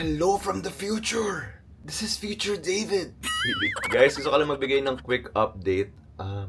Hello from the future! This is future David! Guys, gusto ko lang magbigay ng quick update.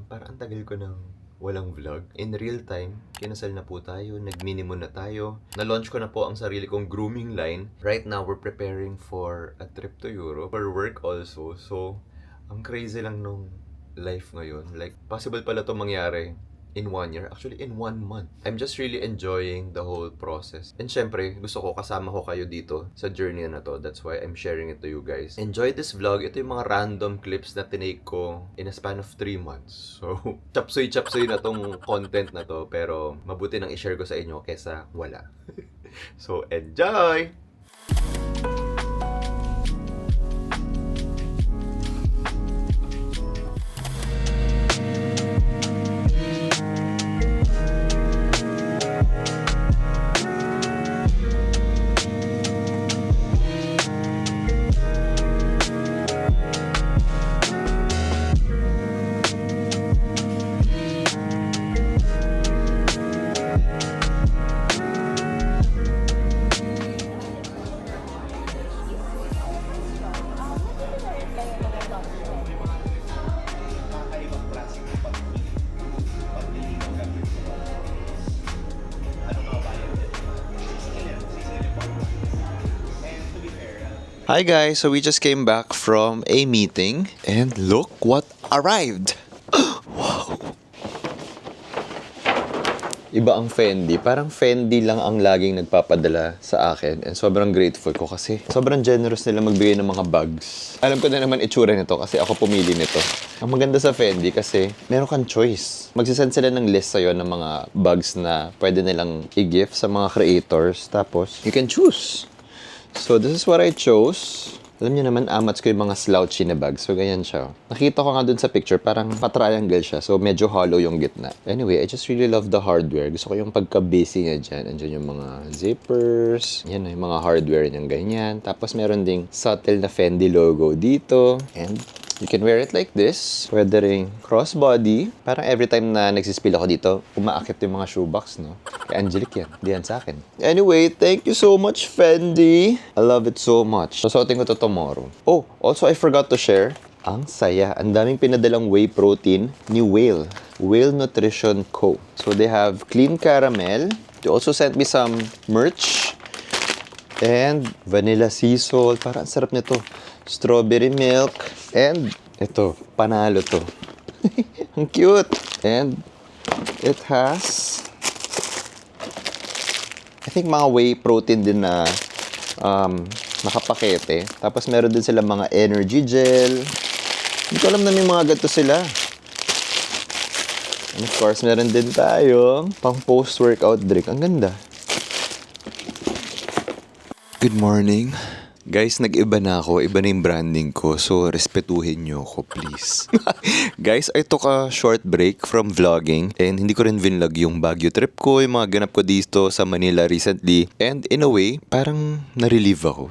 Parang ang tagal ko nang walang vlog. In real time, kinasal na po tayo, nag-minimum na tayo. Na-launch ko na po ang sarili kong grooming line. Right now, we're preparing for a trip to Europe. For work also. So, ang crazy lang nung life ngayon. Like, possible pala to mangyari in 1 year. Actually, in 1 month. I'm just really enjoying the whole process. And syempre, gusto ko kasama ko kayo dito sa journey na to. That's why I'm sharing it to you guys. Enjoy this vlog. Ito yung mga random clips na tinake ko in a span of 3 months. So, chapsoy-chapsoy na tong content na to. Pero, mabuti nang i-share ko sa inyo kesa wala. So, enjoy! Hi guys, so we just came back from a meeting and look what arrived! Wow! Iba ang Fendi. Parang Fendi lang ang laging nagpapadala sa akin and sobrang grateful ko kasi sobrang generous nila magbigay ng mga bags. Alam ko na naman itsura nito kasi ako pumili nito. Ang maganda sa Fendi kasi meron kang choice. Magsisend sila ng list sa'yo ng mga bags na pwede nilang i-gift sa mga creators. Tapos, you can choose. So, this is what I chose. Alam niyo naman, amats ko yung mga slouchy na bag. So, ganyan siya. Nakita ko nga dun sa picture, parang pa-triangle siya. So, medyo hollow yung gitna. Anyway, I just really love the hardware. Gusto ko yung pagka-busy niya dyan. Andiyan yung mga zippers. Yan, yung mga hardware niyang ganyan. Tapos, meron ding subtle na Fendi logo dito. And you can wear it like this. Pwede ring crossbody. Parang every time na nagsispill ako dito, umaakit yung mga shoebox, no? Kay Angelique yan. Di yan sa akin. Anyway, thank you so much, Fendi. I love it so much. Susuotin ko to tomorrow. Oh, also I forgot to share. Ang saya. Ang daming pinadalang whey protein ni Whale. Whale Nutrition Co. So they have clean caramel. They also sent me some merch. And vanilla sea salt. Parang sarap nito. Strawberry milk. And ito, panalo to. Ang cute. And it has, I think mga whey protein din na nakapakete. Tapos meron din sila mga energy gel. Hindi ko alam na may mga ganito sila. And of course, meron din tayo pang post-workout drink. Ang ganda. Good morning. Guys, nag-iba na ako. Iba na yung branding ko. So, respetuhin nyo ako, please. Guys, I took a short break from vlogging. And hindi ko rin vinlog yung Baguio trip ko, yung mga ganap ko dito sa Manila recently. And in a way, parang na-relieve ako.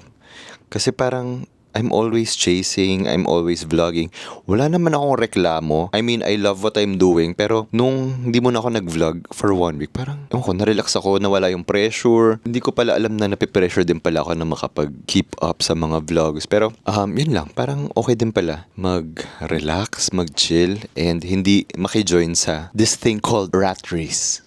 Kasi parang I'm always chasing, I'm always vlogging. Wala naman akong reklamo. I mean, I love what I'm doing. Pero nung hindi mo na ako nag-vlog for 1 week, parang, na-relax ako, nawala yung pressure. Hindi ko pala alam na napipressure din pala ako na makapag-keep up sa mga vlogs. Pero, yun lang. Parang okay din pala mag-relax, mag-chill, and hindi makijoin sa this thing called rat race.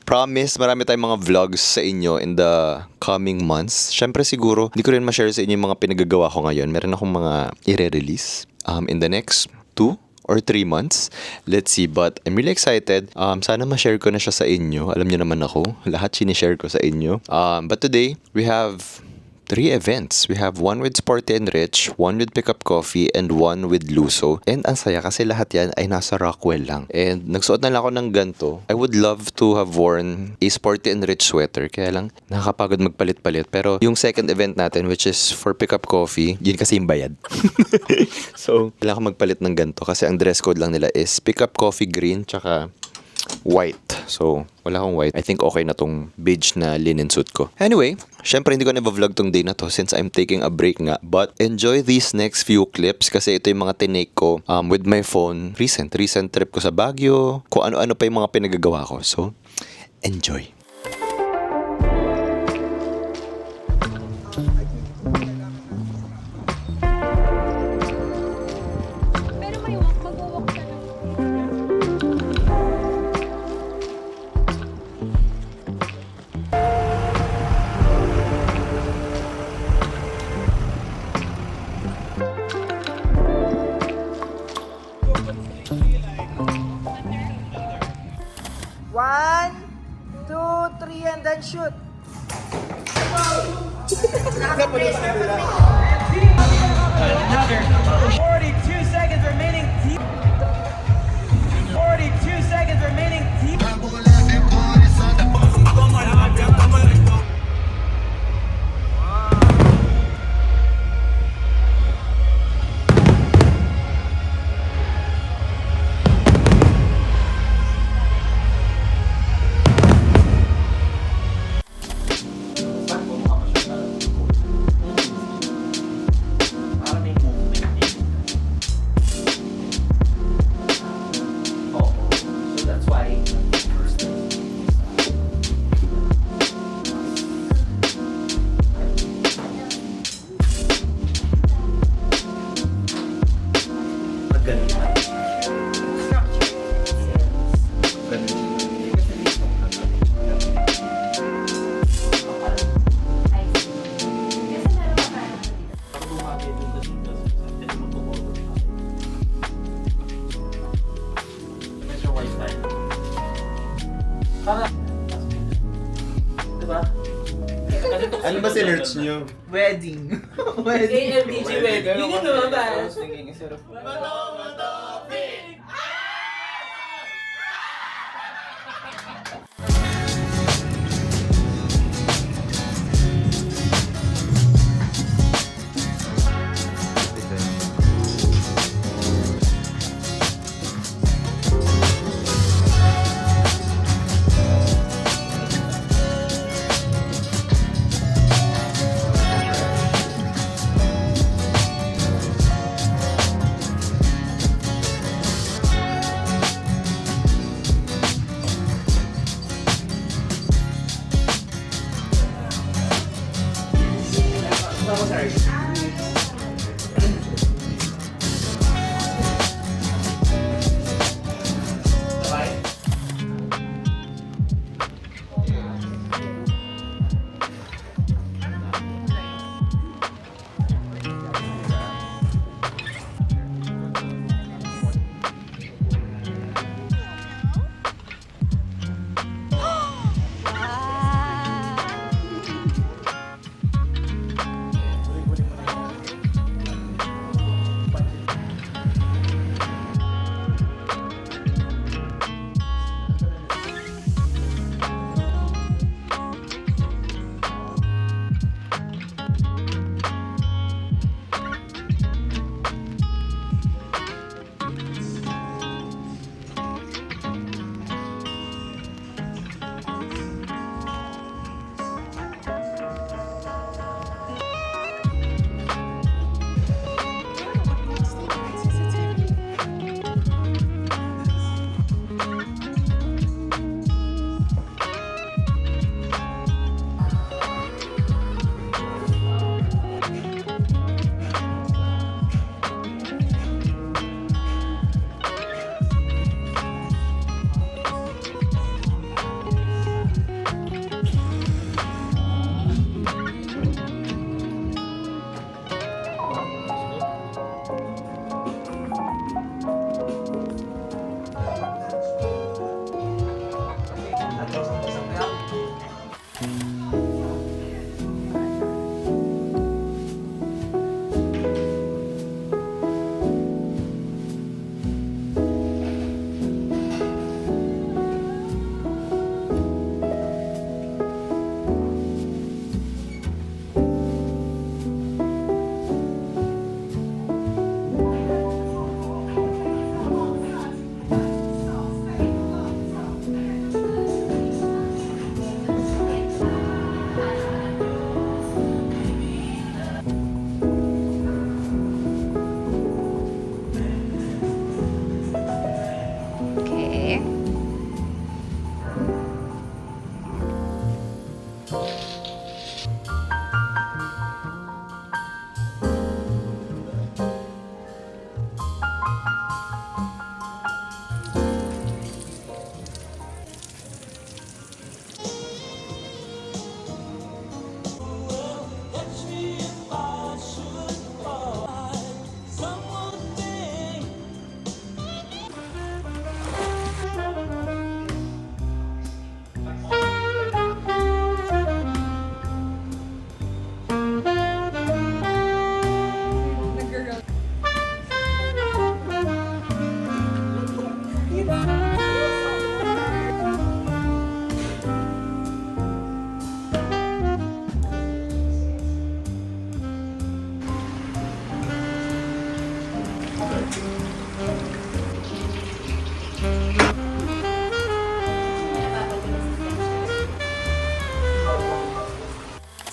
Promise, marami tayong mga vlogs sa inyo in the coming months. Syempre siguro, hindi ko rin ma-share sa inyo yung mga pinagagawa ko ngayon. Meron akong mga i-release in the next 2 or 3 months. Let's see, but I'm really excited. Sana ma-share ko na siya sa inyo. Alam niyo naman ako, lahat sinishare ko sa inyo. But today, we have 3 events. We have one with Sporty and Rich, one with Pickup Coffee, and one with Luso. And ang saya kasi lahat yan ay nasa Rockwell lang. And nagsuot na lang ako ng ganito. I would love to have worn a Sporty and Rich sweater. Kaya lang, nakakapagod magpalit-palit. Pero yung second event natin, which is for Pickup Coffee, yun kasi yung bayad. So, kailangan ko magpalit ng ganito. Kasi ang dress code lang nila is Pickup Coffee green, tsaka white. So, wala akong white. I think okay na tong beige na linen suit ko. Anyway, syempre hindi ko na vlog tong day na to since I'm taking a break nga. But enjoy these next few clips kasi ito yung mga tinake ko with my phone. Recent trip ko sa Baguio. Kung ano-ano pa yung mga pinagagawa ko. So, enjoy. shoot! Another 42 seconds remaining. 42 seconds remaining. So that's why first Diba? Ano ba sinerch nyo? Wedding. Wedding. AMDG wedding. Yun yung lumabas.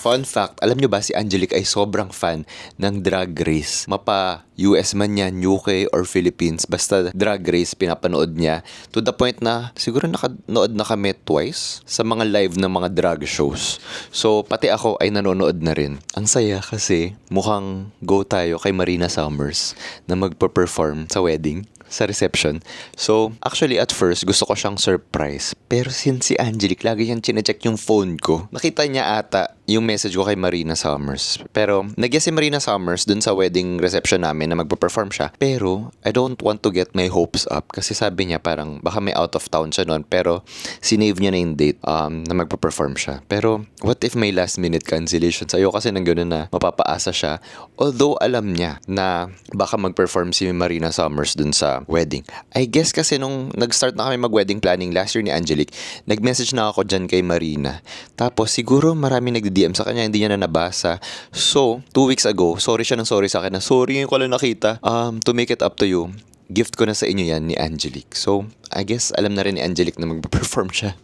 Fun fact, alam nyo ba si Angelique ay sobrang fan ng Drag Race. Mapa US man yan, UK or Philippines, basta Drag Race pinapanood niya. To the point na siguro nakanood na kami twice sa mga live ng mga drag shows. So pati ako ay nanonood na rin. Ang saya kasi mukhang go tayo kay Marina Summers na magpa-perform sa wedding, sa reception. So, actually at first, gusto ko siyang surprise. Pero since si Angelique, lagi yan chinecheck yung phone ko. Nakita niya ata yung message ko kay Marina Summers. Pero, nag-guess si Marina Summers dun sa wedding reception namin na magpa-perform siya. Pero, I don't want to get my hopes up kasi sabi niya parang baka may out of town siya noon. Pero, sinave niya na yung date na magpa-perform siya. Pero, what if may last minute cancellations? Ayoko kasi nang gano'n na mapapaasa siya. Although, alam niya na baka mag-perform si Marina Summers dun sa wedding. I guess kasi nung nag-start na kami mag-wedding planning last year ni Angelique, nag-message na ako dyan kay Marina. Tapos siguro marami nagdi-DM sa kanya, hindi niya na nabasa. So, 2 weeks ago, sorry siya ng sorry sa akin na sorry ngayon ko lang nakita. To make it up to you, gift ko na sa inyo yan ni Angelique. So, I guess alam na rin ni Angelique na mag-perform siya.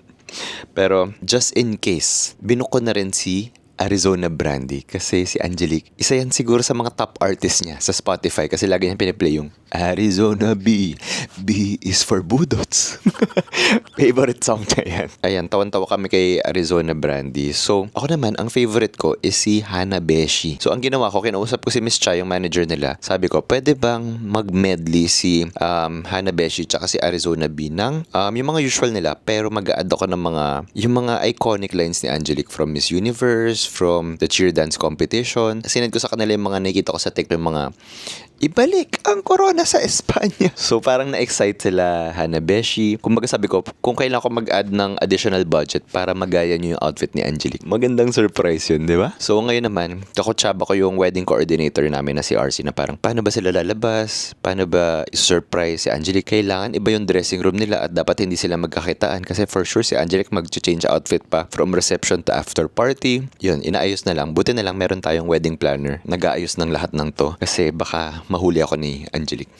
Pero, just in case, binuko na rin si Arizona Brandy kasi si Angelique, isa yan siguro sa mga top artist niya sa Spotify kasi lagi niya piniplay yung Arizona B is for Budots. Favorite song niya yan. Ayan, tawan-tawa kami kay Arizona Brandy. So, ako naman, ang favorite ko is si Hanabeshi. So, ang ginawa ko, kinausap ko si Miss Cha, yung manager nila. Sabi ko, pwede bang mag-medley si Hanabeshi tsaka si Arizona B ng yung mga usual nila pero mag-a-add ako ng yung mga iconic lines ni Angelique from Miss Universe, from the cheer dance competition. Sinend ko sa kanila yung mga nakikita ko sa TikTok, yung mga ibalik ang corona sa Espanya. So parang na-excite sila Hanabeshi. Kumbaga sabi ko, kung kailan ko mag-add ng additional budget para magaya nyo yung outfit ni Angelique. Magandang surprise yun, di ba? So ngayon naman, kakutsaba ko yung wedding coordinator namin na si RC na parang, paano ba sila lalabas? Paano ba surprise si Angelique? Kailangan iba yung dressing room nila at dapat hindi sila magkakitaan kasi for sure si Angelique mag-change outfit pa from reception to after party. Yun, inaayos na lang. Buti na lang meron tayong wedding planner. Nag-aayos ng lahat ng to kasi baka mahuli ako ni Angelique.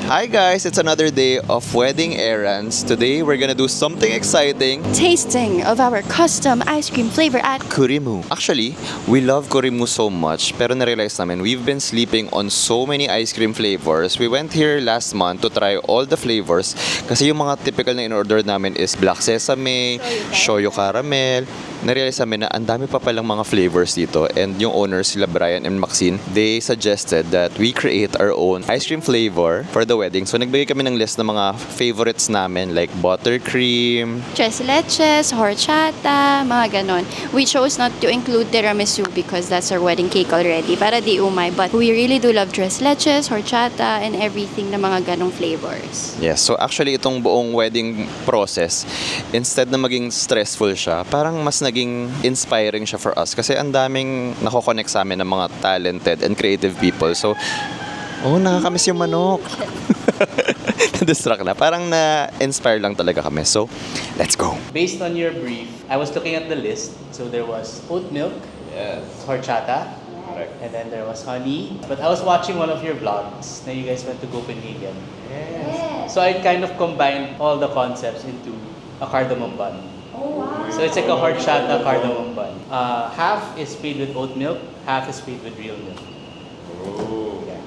Hi guys, it's another day of wedding errands. Today we're gonna do something exciting. Tasting of our custom ice cream flavor at Kurimu. Actually, we love Kurimu so much pero narealize namin we've been sleeping on so many ice cream flavors. We went here last month to try all the flavors kasi yung mga typical na in-order namin is black sesame, shoyu caramel. Narealize namin na ang dami pa palang mga flavors dito and yung owners sila Brian and Maxine, they suggested that we create our own ice cream flavor for the wedding. So nagbigay kami ng list ng mga favorites namin like buttercream, tres leches, horchata, mga ganon. We chose not to include tiramisu because that's our wedding cake already, para di umay. But we really do love tres leches, horchata, and everything na mga ganong flavors. yes, so actually itong buong wedding process, instead na maging stressful siya, parang mas naging inspiring siya for us kasi ang daming nako-connect sa amin ng mga talented and creative people. So, nakakamiss yung manok. Na-distract na. Parang na-inspire lang talaga kami. So, let's go. Based on your brief, I was looking at the list. So there was oat milk, horchata, and then there was honey. But I was watching one of your vlogs na you guys went to Copenhagen. Yes. So I kind of combined all the concepts into a cardamom bun. Oh, wow. So it's like a horchata cardamom bun. Half is made with oat milk, half is made with real milk. Oh. Yeah.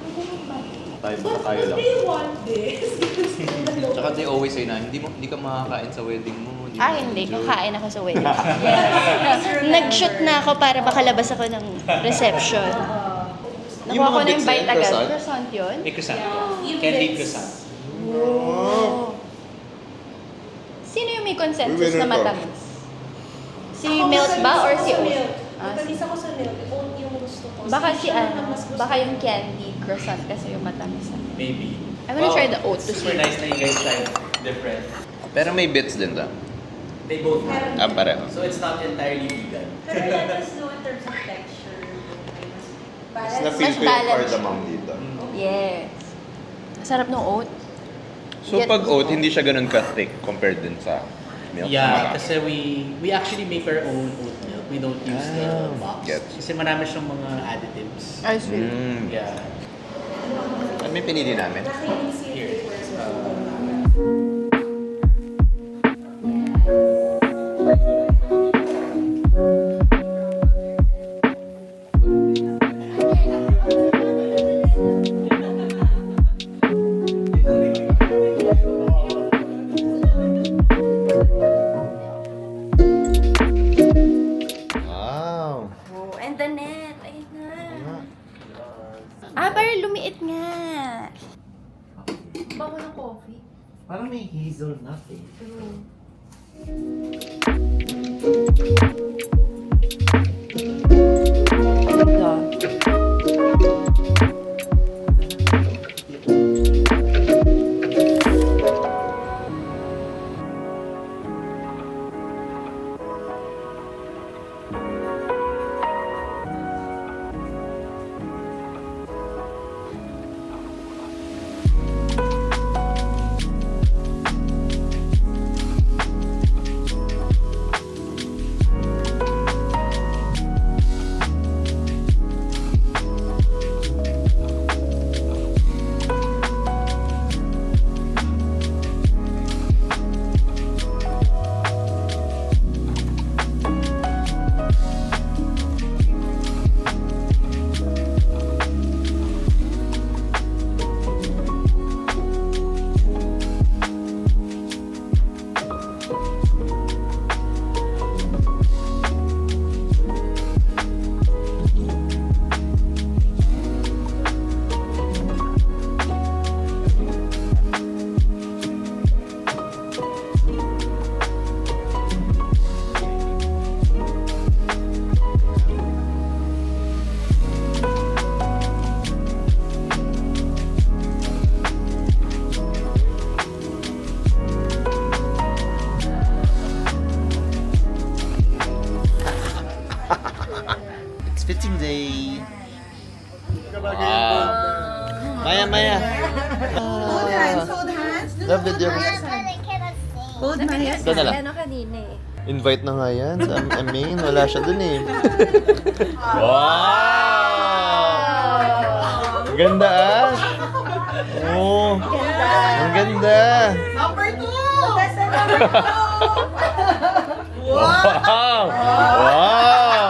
Tayo lang. They want this. Tsaka they always say na, hindi ka makakain sa wedding mo. Hindi. Kakain ako sa wedding. Nag-shoot na ako para makalabas ako ng reception. Nakuha ko na yung bite agad. Croissant yun? May croissant. Candied croissant. Wow. Sino yung may consensus na matamis? Si milk ba or si oat? Matamis ako sa milk. Oat yung gusto ko. Baka baka yung candy croissant kasi yung matamis. Maybe. I wanna try the oat to super see. nice na you guys tried different. Pero may bits din ta. They both have. Pareho. So it's not entirely vegan. Pero let us know in terms of texture. Mas balance. dito. Yes. Sarap ng oat. So pag oat, hindi siya ganun ka-thick compared din sa milk? Yeah, kasi we actually make our own oat milk. We don't use the box. Gets. Kasi marami siyang mga additives. I see. Yeah. Ano may pinili namin? Here. Parang lumiit nga. Bango ng coffee. Parang may hazelnut eh. It's fitting day. Maya, Maya. Hold hands, hold hands. Love the dear. Hold my hands. Ito na lang. Ano kanina eh. Invite na nga yan sa main. Wala siya dun eh. Wow! Ganda ah! Oh! Ang ganda! Number 2! That's the number 2! Wow! Wow!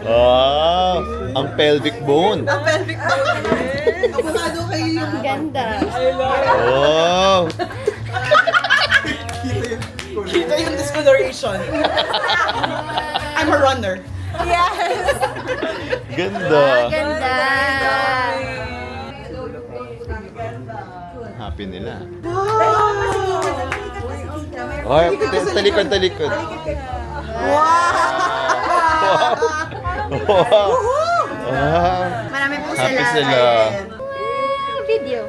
Wow! Ang pelvic bone. Ang pelvic bone. Abusado kayo yung... Ganda. Wow! Kita yung discoloration. I'm a runner. Yes! Ganda! Ganda. Happy nila. Ay, talikod, talikod. Wow! Wow! Wow! Marami po Happy sila. Video.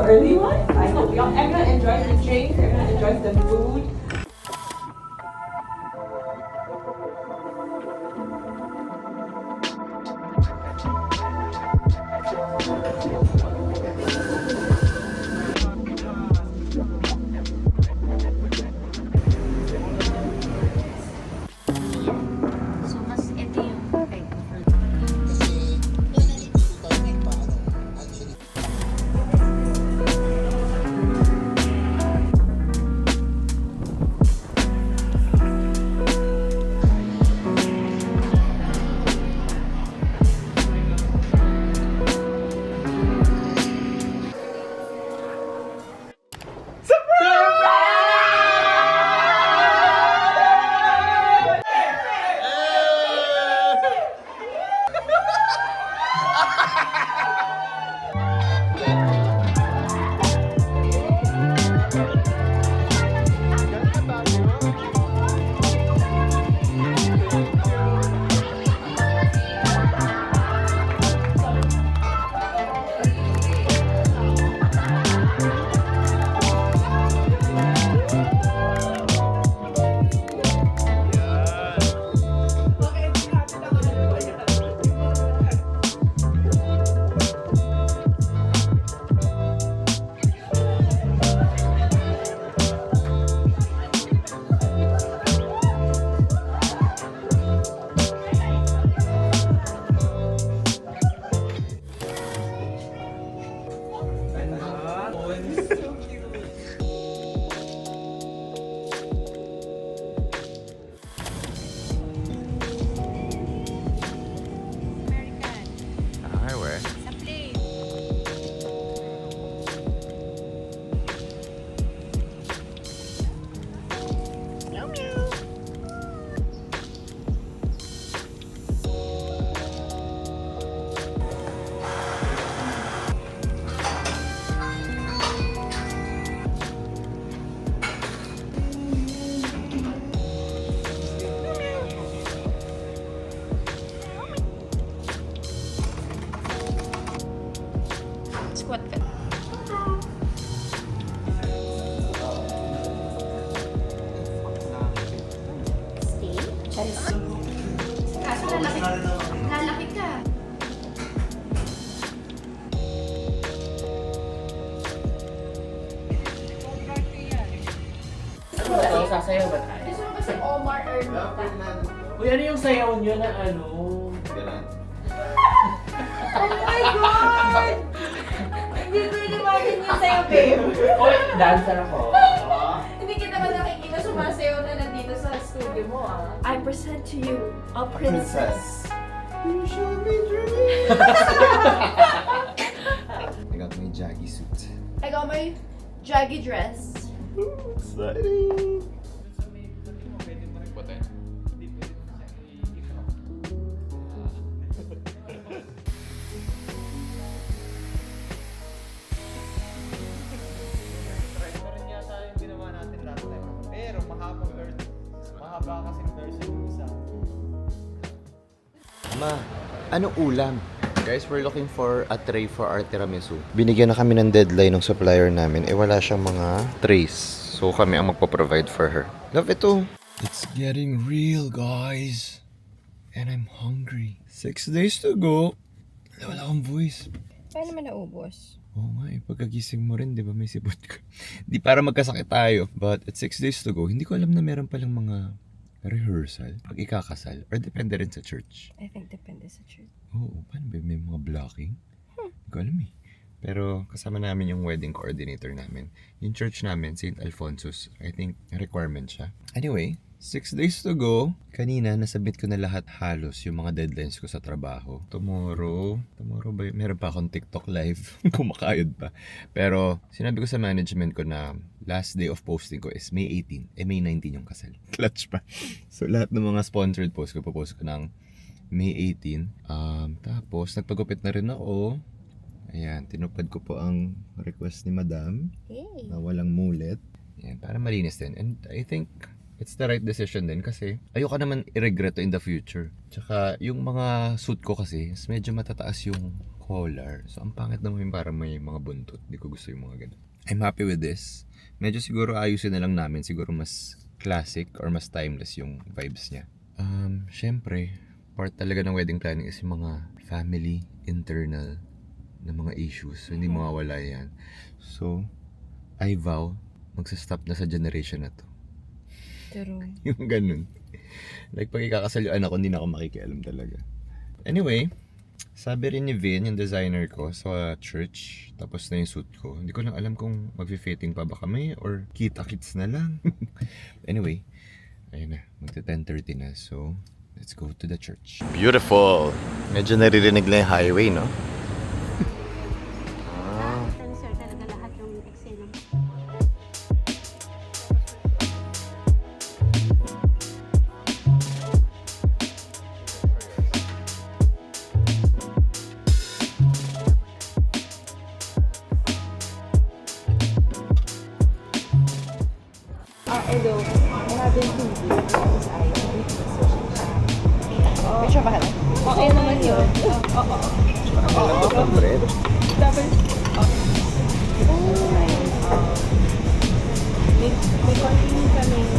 Early one. I hope everyone enjoys the drinks, everyone enjoys the food. So, mas ito yung perfect for So, sasayaw ba tayo? Gusto mo ba si Omar or Nita? Uy, ano yung sayaw nyo na ano? Oh my God! Hindi ko in-imagine yung sa'yo, babe. Uy, dancer ako. Hindi kita ba nakikita sumasayaw na nandito sa studio mo, ah? I present to you a princess. You show me dreams. I got my jaggy suit. I got my jaggy dress. Exciting. Pero mahaba kasing version yung isa. Ma, anong ulam? Guys, we're looking for a tray for our tiramisu. Binigyan na kami ng deadline ng supplier namin. Wala siyang mga trays. So kami ang magpo-provide for her. Love ito. It's getting real, guys. And I'm hungry. 6 days to go. Wala akong voice. Paano naman naubos? Oo nga eh, pagkagising mo rin, di ba may sipot ka? Di para magkasakit tayo. But at 6 days to go, hindi ko alam na meron palang mga rehearsal pag ikakasal. Or depende rin sa church. I think depende sa church. Oo, paano ba? May mga blocking? Hindi ko alam eh. Pero kasama namin yung wedding coordinator namin. Yung church namin, St. Alfonso's, I think requirement siya. Anyway, 6 days to go. Kanina, nasubmit ko na lahat halos yung mga deadlines ko sa trabaho. Tomorrow ba meron pa akong TikTok live? Kumakayod pa. Pero sinabi ko sa management ko na last day of posting ko is May 18. May 19 yung kasal. Clutch pa. So lahat ng mga sponsored post ko, popost ko ng May 18. Tapos nagpagupit na rin ako. Ayan, tinupad ko po ang request ni Madam. Hey. Na walang mulet. Ayan, para malinis din. And I think it's the right decision din kasi ayoko naman i-regret in the future. Tsaka yung mga suit ko kasi is medyo matataas yung collar. So ang pangit naman yung parang may mga buntot. Hindi ko gusto yung mga ganun. I'm happy with this. Medyo siguro ayusin na lang namin. Siguro mas classic or mas timeless yung vibes niya. Syempre, part talaga ng wedding planning is yung mga family internal na mga issues. So hindi mawawala yan. So, I vow, magsa-stop na sa generation na to. Pero, Yung ganun. Like, pag ikakasal yung anak ko, hindi na ako makikialam talaga. Anyway, sabi rin ni Vin, yung designer ko, sa church, tapos na yung suit ko. Hindi ko lang alam kung mag-fitting pa ba kami or kita-kits na lang. Anyway, ayun na, magta-10:30 na. So, let's go to the church. Beautiful. Medyo naririnig lang yung highway, no? Sir, talaga lahat yung eksena. Although, I haven't seen this I picture ba ka na? Okay naman yun. Dapat, may continue kaming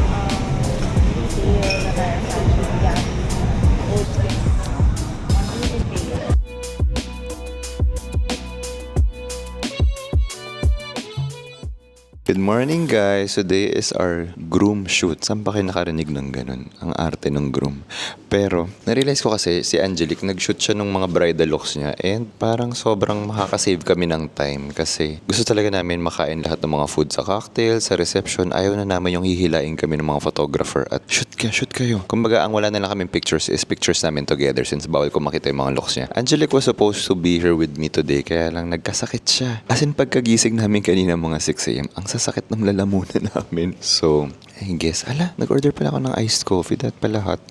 detail na parang yeah, old things. Ano yung detail? Good morning guys! Today is our groom shoot. Saan pa kayo nakarinig ng ganun? Ang arte ng groom. Pero, narealize ko kasi si Angelique, nag-shoot siya ng mga bridal looks niya and parang sobrang makakasave kami ng time kasi gusto talaga namin makain lahat ng mga food sa cocktail, sa reception. Ayaw na namin yung hihilain kami ng mga photographer at shoot kayo. Kumbaga, ang wala na lang kaming pictures is pictures namin together since bawal ko makita yung mga looks niya. Angelique was supposed to be here with me today kaya lang nagkasakit siya. As in, pagkagising namin kanina mga 6 a.m., ang sasakit ng lalamunan namin. So, I guess, nag-order pala ako ng iced coffee. That pala hot.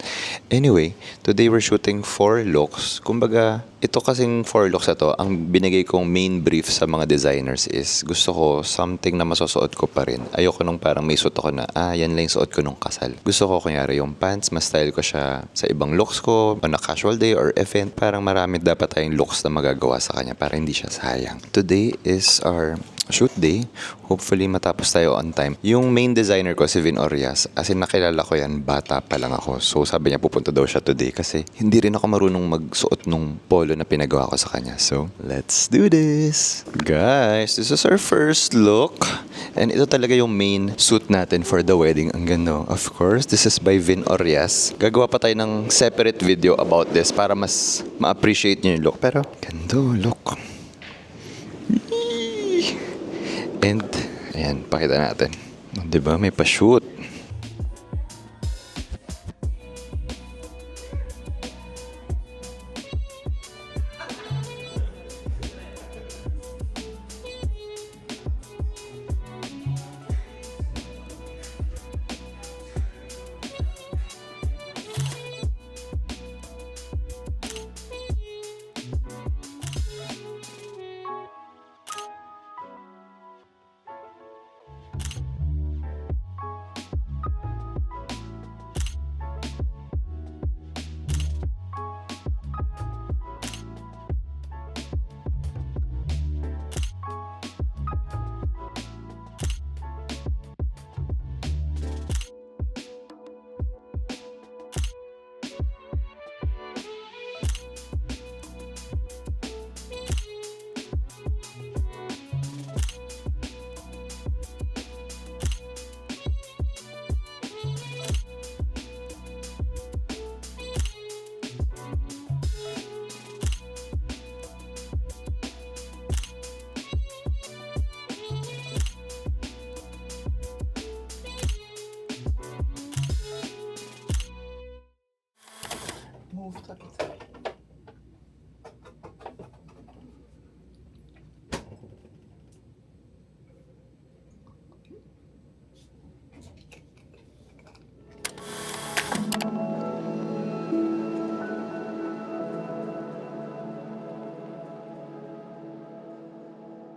Anyway, today we're shooting 4 looks. Kumbaga, ito kasing 4 looks na to, ang binigay kong main brief sa mga designers is gusto ko something na masusuot ko pa rin. Ayoko nung parang may suot ako na, yan lang yung suot ko nung kasal. Gusto ko kunyari yung pants, mas style ko siya sa ibang looks ko, on a casual day or event. Parang marami dapat tayong looks na magagawa sa kanya para hindi siya sayang. Today is our shoot day. Hopefully matapos tayo on time. Yung main designer ko si Vin Orias, as in nakilala ko yan, bata pa lang ako. So sabi niya pupunta daw siya today kasi hindi rin ako marunong magsuot nung polo na pinagawa ko sa kanya. So let's do this! Guys, this is our first look. And ito talaga yung main suit natin for the wedding. Ang ganda. Of course, this is by Vin Orias. Gagawa pa tayo ng separate video about this para mas ma-appreciate niyo yung look. Pero ganda, look. And, ayan, pakita natin. Diba, may pa-shoot.